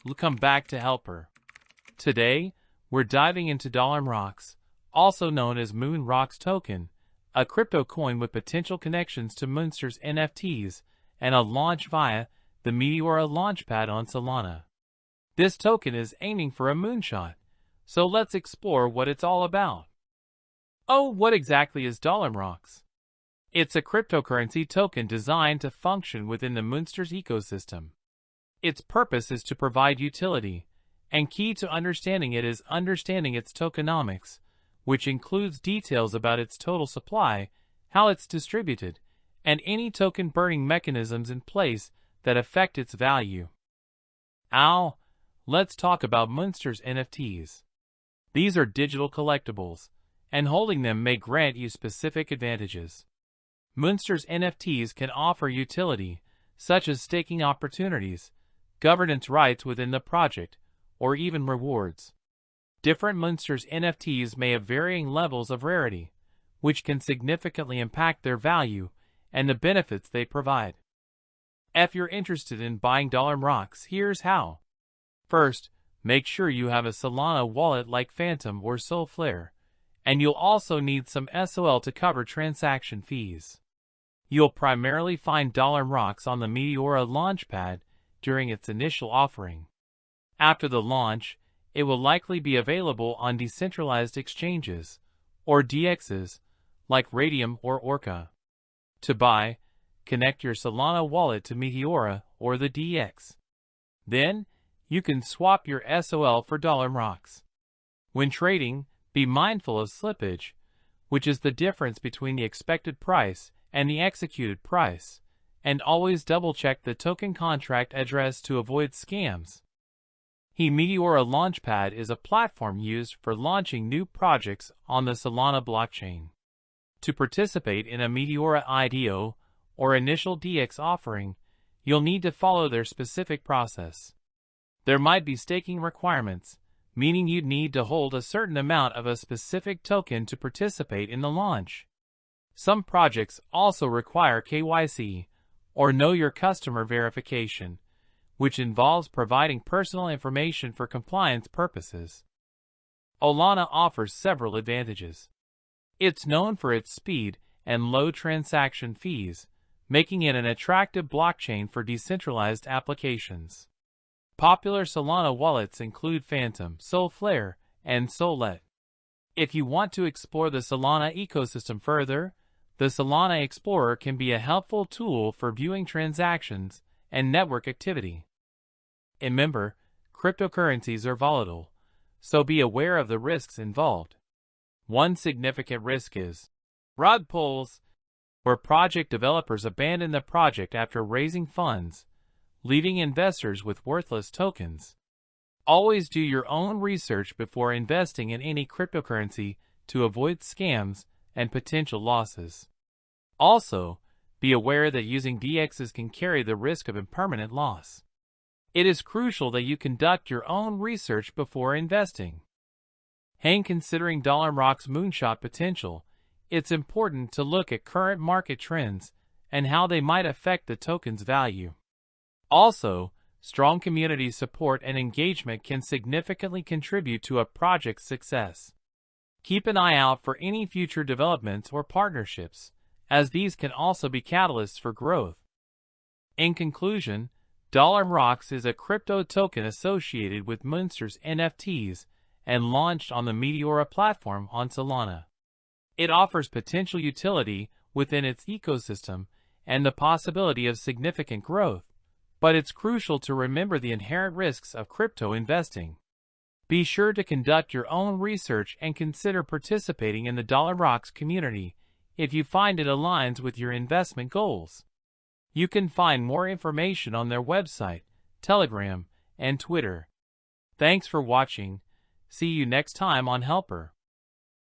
Welcome back to Helper. Today, we're diving into MROCKS, also known as MoonRocks token, a crypto coin with potential connections to Moonsters NFTs and a launch via the Meteora launchpad on Solana. This token is aiming for a moonshot, so let's explore what it's all about. Oh, what exactly is MROCKS? It's a cryptocurrency token designed to function within the Moonsters ecosystem. Its purpose is to provide utility, and key to understanding it is understanding its tokenomics, which includes details about its total supply, how it's distributed, and any token burning mechanisms in place that affect its value. Now, let's talk about Moonsters NFTs. These are digital collectibles, and holding them may grant you specific advantages. Moonsters NFTs can offer utility, such as staking opportunities, governance rights within the project, or even rewards. Different Moonsters NFTs may have varying levels of rarity, which can significantly impact their value and the benefits they provide. If you're interested in buying MROCKS, here's how. First, make sure you have a Solana wallet like Phantom or Solflare, and you'll also need some SOL to cover transaction fees. You'll primarily find MROCKS on the Meteora launchpad during its initial offering. After the launch, it will likely be available on decentralized exchanges, or DEXs, like Radium or Orca. To buy, connect your Solana wallet to Meteora or the DEX. Then, you can swap your SOL for MROCKS. When trading, be mindful of slippage, which is the difference between the expected price and the executed price, and always double-check the token contract address to avoid scams. The Meteora Launchpad is a platform used for launching new projects on the Solana blockchain. To participate in a Meteora IDO or initial DEX offering, you'll need to follow their specific process. There might be staking requirements, meaning you'd need to hold a certain amount of a specific token to participate in the launch. Some projects also require KYC, or Know Your Customer verification, which involves providing personal information for compliance purposes. Solana offers several advantages. It's known for its speed and low transaction fees, making it an attractive blockchain for decentralized applications. Popular Solana wallets include Phantom, Solflare, and Sollet. If you want to explore the Solana ecosystem further, the Solana Explorer can be a helpful tool for viewing transactions and network activity. Remember, cryptocurrencies are volatile, so be aware of the risks involved. One significant risk is rug pulls, where project developers abandon the project after raising funds, leaving investors with worthless tokens. Always do your own research before investing in any cryptocurrency to avoid scams and potential losses. Also, be aware that using DEXs can carry the risk of impermanent loss. It is crucial that you conduct your own research before investing. When considering MROCKS moonshot potential, it's important to look at current market trends and how they might affect the token's value. Also, strong community support and engagement can significantly contribute to a project's success. Keep an eye out for any future developments or partnerships, as these can also be catalysts for growth. In conclusion, MROCKS is a crypto token associated with Moonsters NFTs and launched on the Meteora platform on Solana. It offers potential utility within its ecosystem and the possibility of significant growth, but it's crucial to remember the inherent risks of crypto investing. Be sure to conduct your own research and consider participating in the MROCKS community if you find it aligns with your investment goals. You can find more information on their website, Telegram, and Twitter. Thanks for watching. See you next time on Helper.